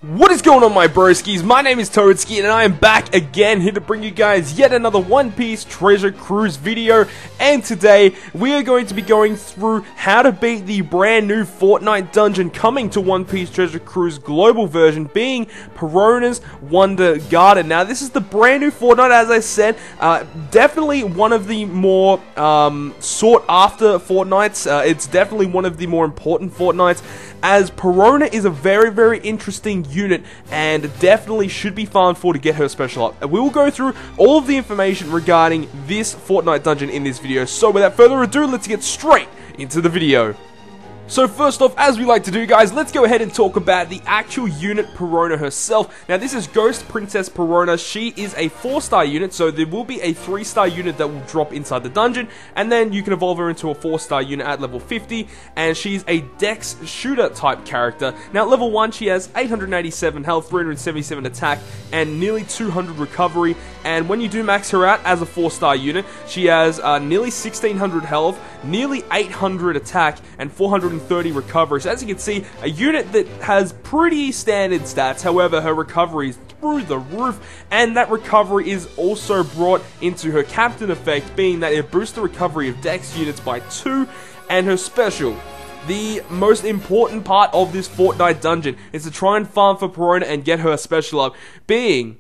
What is going on, my broskiis? My name is Toadski and I am back again here to bring you guys yet another One Piece Treasure Cruise video. And today we are going to be going through how to beat the brand new Fortnite dungeon coming to One Piece Treasure Cruise global version, being PERONA'S Wonder Garden. Now this is the brand new Fortnite, as I said, definitely one of the more sought after Fortnites. It's definitely one of the more important Fortnites, as Perona is a very interesting unit and definitely should be farmed for to get her special up. And we will go through all of the information regarding this Fortnite dungeon in this video. So without further ado, let's get straight into the video. So first off, as we like to do, guys, let's go ahead and talk about the actual unit, Perona herself. Now this is Ghost Princess Perona. She is a 4-star unit, so there will be a 3-star unit that will drop inside the dungeon, and then you can evolve her into a 4-star unit at level 50, and she's a Dex shooter type character. Now at level 1 she has 887 health, 377 attack, and nearly 200 recovery, and when you do max her out as a 4-star unit, she has nearly 1600 health, nearly 800 attack, and 430 recovery. So as you can see, a unit that has pretty standard stats. However, her recovery is through the roof, and that recovery is also brought into her captain effect, being that it boosts the recovery of Dex units by 2, and her special. The most important part of this Fortnite dungeon is to try and farm for Perona and get her special up, being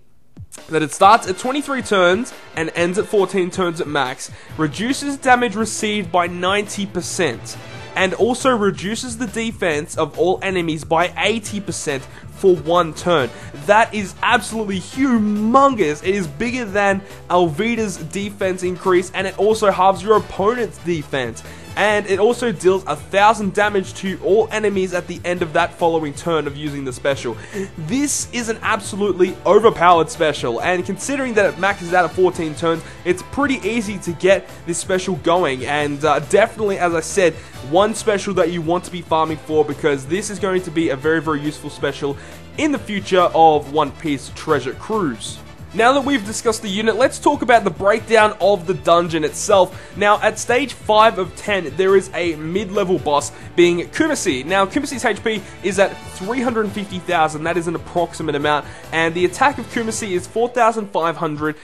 that it starts at 23 turns and ends at 14 turns at max, reduces damage received by 90%, and also reduces the defense of all enemies by 80% for 1 turn. That is absolutely humongous. It is bigger than Alvida's defense increase, and it also halves your opponent's defense. And it also deals 1000 damage to all enemies at the end of that following turn of using the special. This is an absolutely overpowered special, and considering that it maxes out at 14 turns, it's pretty easy to get this special going, and definitely, as I said, one special that you want to be farming for, because this is going to be a very useful special in the future of One Piece Treasure Cruise. Now that we've discussed the unit, let's talk about the breakdown of the dungeon itself. Now, at stage 5 of 10, there is a mid-level boss, being Kumasi. Now, Kumasi's HP is at 350,000, that is an approximate amount, and the attack of Kumasi is 4,500,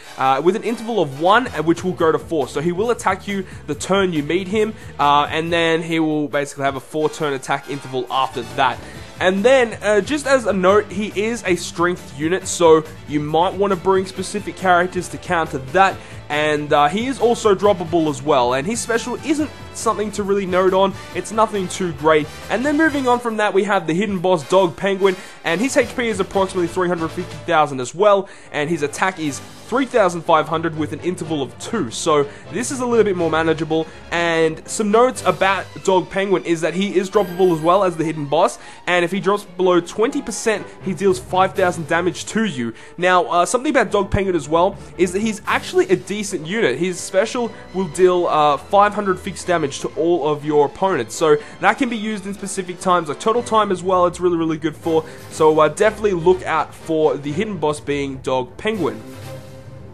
with an interval of 1, which will go to 4. So he will attack you the turn you meet him, and then he will basically have a 4-turn attack interval after that. And then, just as a note, he is a strength unit, so you might want to bring specific characters to counter that, and he is also droppable as well, and his special isn't something to really note on, it's nothing too great. And then moving on from that, we have the hidden boss, Dog Penguin, and his HP is approximately 350,000 as well, and his attack is 3,500 with an interval of 2, so this is a little bit more manageable. And some notes about Dog Penguin is that he is droppable as well as the hidden boss, and if he drops below 20%, he deals 5,000 damage to you. Now, something about Dog Penguin as well is that he's actually a decent unit. His special will deal 500 fixed damage to all of your opponents, so that can be used in specific times, like total time as well. It's really good for, so definitely look out for the hidden boss being Dog Penguin.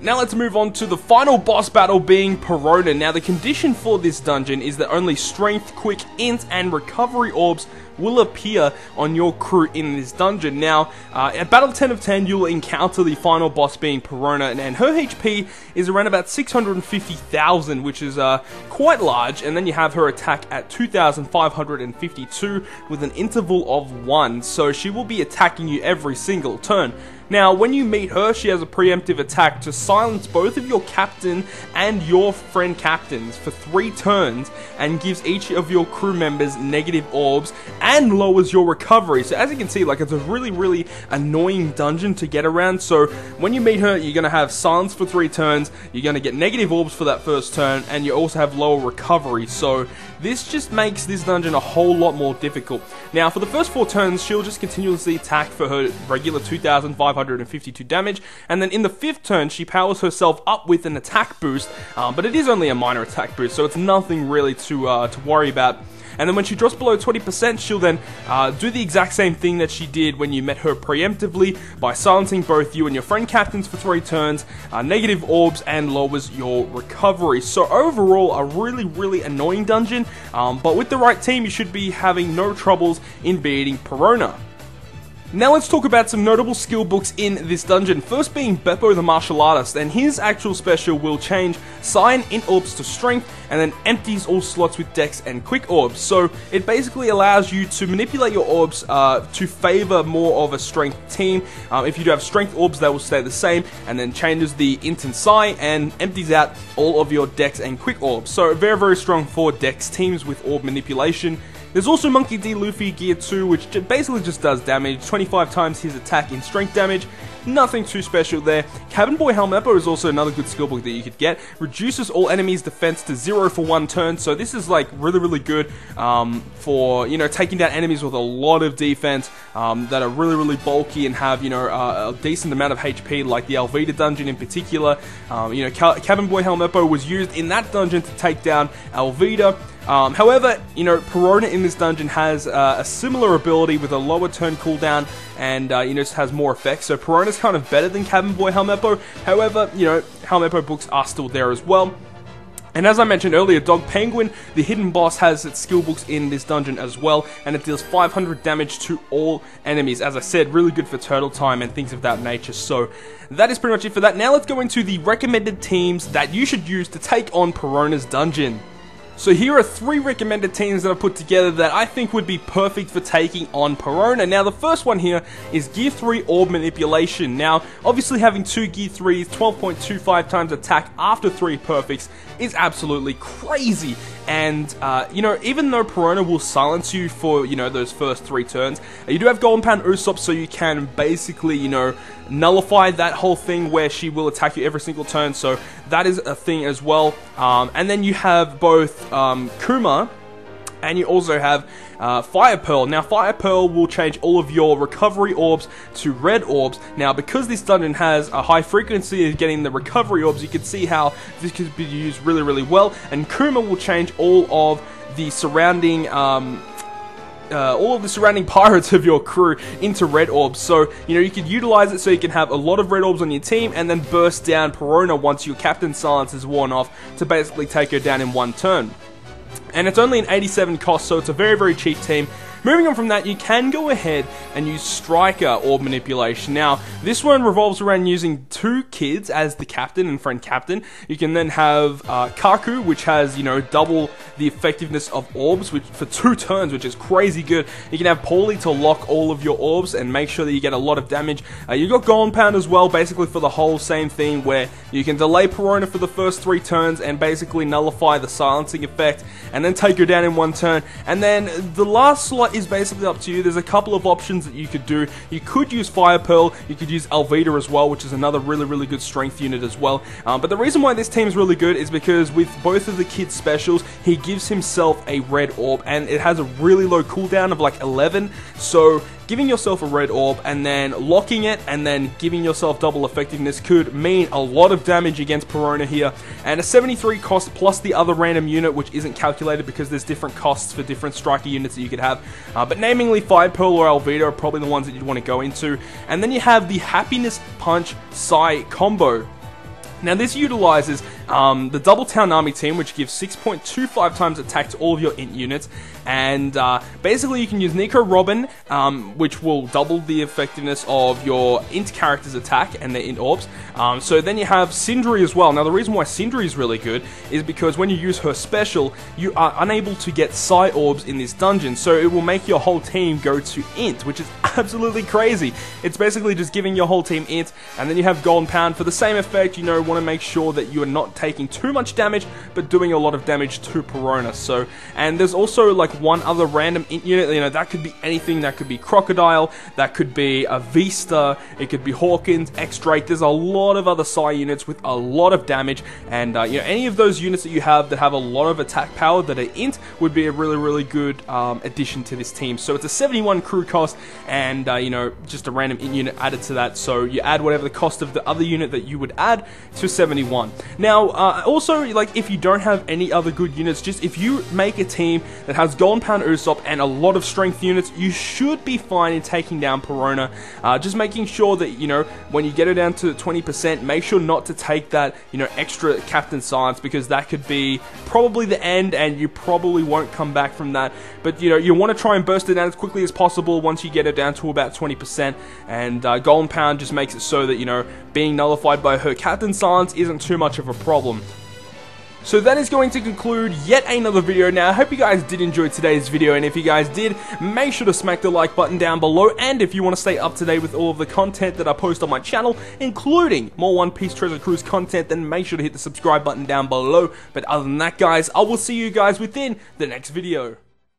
Now let's move on to the final boss battle, being Perona. Now the condition for this dungeon is that only strength, quick, int, and recovery orbs will appear on your crew in this dungeon. Now, at battle 10 of 10, you'll encounter the final boss being Perona, and her HP is around about 650,000, which is quite large, and then you have her attack at 2,552 with an interval of 1, so she will be attacking you every single turn. Now, when you meet her, she has a preemptive attack to silence both of your captain and your friend captains for 3 turns, and gives each of your crew members negative orbs, and lowers your recovery. So as you can see, like, it's a really annoying dungeon to get around. So when you meet her, you're going to have silence for 3 turns, you're going to get negative orbs for that first turn, and you also have lower recovery. So this just makes this dungeon a whole lot more difficult. Now, for the first 4 turns, she'll just continuously attack for her regular 2,552 damage, and then in the 5th turn, she powers herself up with an attack boost, but it is only a minor attack boost, so it's nothing really to worry about. And then when she drops below 20%, she'll then do the exact same thing that she did when you met her preemptively, by silencing both you and your friend captains for 3 turns, negative orbs, and lowers your recovery. So overall, a really annoying dungeon, but with the right team, you should be having no troubles in beating Perona. Now let's talk about some notable skill books in this dungeon, first being Beppo the Martial Artist, and his actual special will change Psi and Int Orbs to Strength, and then empties all slots with Dex and Quick Orbs. So it basically allows you to manipulate your orbs to favor more of a Strength team. If you do have Strength Orbs, they will stay the same, and then changes the Int and Psi, and empties out all of your Dex and Quick Orbs. So very, very strong for Dex teams with Orb manipulation. There's also Monkey D. Luffy Gear 2, which basically just does damage, 25 times his attack in strength damage. Nothing too special there. Cabin Boy Helmeppo is also another good skill book that you could get. Reduces all enemies' defense to 0 for 1 turn, so this is like really, really good for, you know, taking down enemies with a lot of defense that are really, really bulky and have, you know, a decent amount of HP, like the Alvida dungeon in particular. You know, Cabin Boy Helmeppo was used in that dungeon to take down Alvida. However, you know, Perona in this dungeon has a similar ability with a lower turn cooldown and, you know, just has more effects. So Perona's kind of better than Cabin Boy Helmeppo. However, you know, Helmeppo books are still there as well. And as I mentioned earlier, Dog Penguin, the hidden boss, has its skill books in this dungeon as well, and it deals 500 damage to all enemies. As I said, really good for turtle time and things of that nature. So that is pretty much it for that. Now let's go into the recommended teams that you should use to take on Perona's dungeon. So here are 3 recommended teams that I've put together that I think would be perfect for taking on Perona. Now the first one here is Gear 3 Orb Manipulation. Now obviously having 2 Gear 3s, 12.25 times attack after 3 perfects is absolutely crazy. And, you know, even though Perona will silence you for, you know, those first 3 turns, you do have Golden Pound Usopp, so you can basically, you know, nullify that whole thing where she will attack you every single turn, so that is a thing as well. And then you have both Kuma, and you also have Fire Pearl. Now Fire Pearl will change all of your recovery orbs to red orbs. Now because this dungeon has a high frequency of getting the recovery orbs, you can see how this could be used really, really well. And Kuma will change all of the surrounding pirates of your crew into red orbs. So, you know, you could utilize it so you can have a lot of red orbs on your team and then burst down Perona once your captain silence is worn off to basically take her down in 1 turn. And it's only an 87 cost, so it's a very, very cheap team. Moving on from that, you can go ahead and use Striker Orb Manipulation. Now, this one revolves around using 2 kids as the captain and friend captain. You can then have Kaku, which has, you know, double the effectiveness of orbs for 2 turns, which is crazy good. You can have Paulie to lock all of your orbs and make sure that you get a lot of damage. You've got Golden Pound as well, basically for the whole same thing, where you can delay Perona for the first 3 turns and basically nullify the silencing effect, and then take her down in 1 turn. And then the last slot is basically up to you. There's a couple of options that you could do. You could use Fire Pearl, you could use Alvida as well, which is another really, really good strength unit as well. But the reason why this team is really good is because with both of the kids' specials, he gives himself a red orb, and it has a really low cooldown of like 11, so giving yourself a red orb and then locking it and then giving yourself double effectiveness could mean a lot of damage against Perona here. And a 73 cost plus the other random unit, which isn't calculated because there's different costs for different striker units that you could have. But namely Fire Pearl or Alvida are probably the ones that you'd want to go into. And then you have the Happiness Punch Psi combo. Now this utilizes the Double Town Army team, which gives 6.25 times attack to all of your int units, and basically you can use Nico Robin, which will double the effectiveness of your int character's attack and their int orbs. So then you have Sindri as well. Now the reason why Sindri is really good is because when you use her special, you are unable to get Psi orbs in this dungeon, so it will make your whole team go to int, which is absolutely crazy. It's basically just giving your whole team int, and then you have Golden Pound for the same effect. You know, want to make sure that you are not taking too much damage, but doing a lot of damage to Perona. So, and there's also like one other random int unit, you know, that could be anything. That could be Crocodile, that could be a Vista, it could be Hawkins, X-Drake. There's a lot of other Psi units with a lot of damage, and you know, any of those units that you have that have a lot of attack power that are int would be a really, really good addition to this team. So it's a 71 crew cost, and you know, just a random int unit added to that. So you add whatever the cost of the other unit that you would add to 71. Now, Now, also, like, if you don't have any other good units, just if you make a team that has Golden Pound Usopp and a lot of strength units, you should be fine in taking down Perona. Just making sure that, you know, when you get it down to 20%, make sure not to take that, you know, extra Captain Silence, because that could be probably the end, and you probably won't come back from that. But, you know, you want to try and burst it down as quickly as possible once you get it down to about 20%, and Golden Pound just makes it so that, you know, being nullified by her Captain Silence isn't too much of a problem. So that is going to conclude yet another video. Now, I hope you guys did enjoy today's video, and if you guys did, make sure to smack the like button down below, and if you want to stay up to date with all of the content that I post on my channel, including more One Piece Treasure Cruise content, then make sure to hit the subscribe button down below. But other than that, guys, I will see you guys within the next video.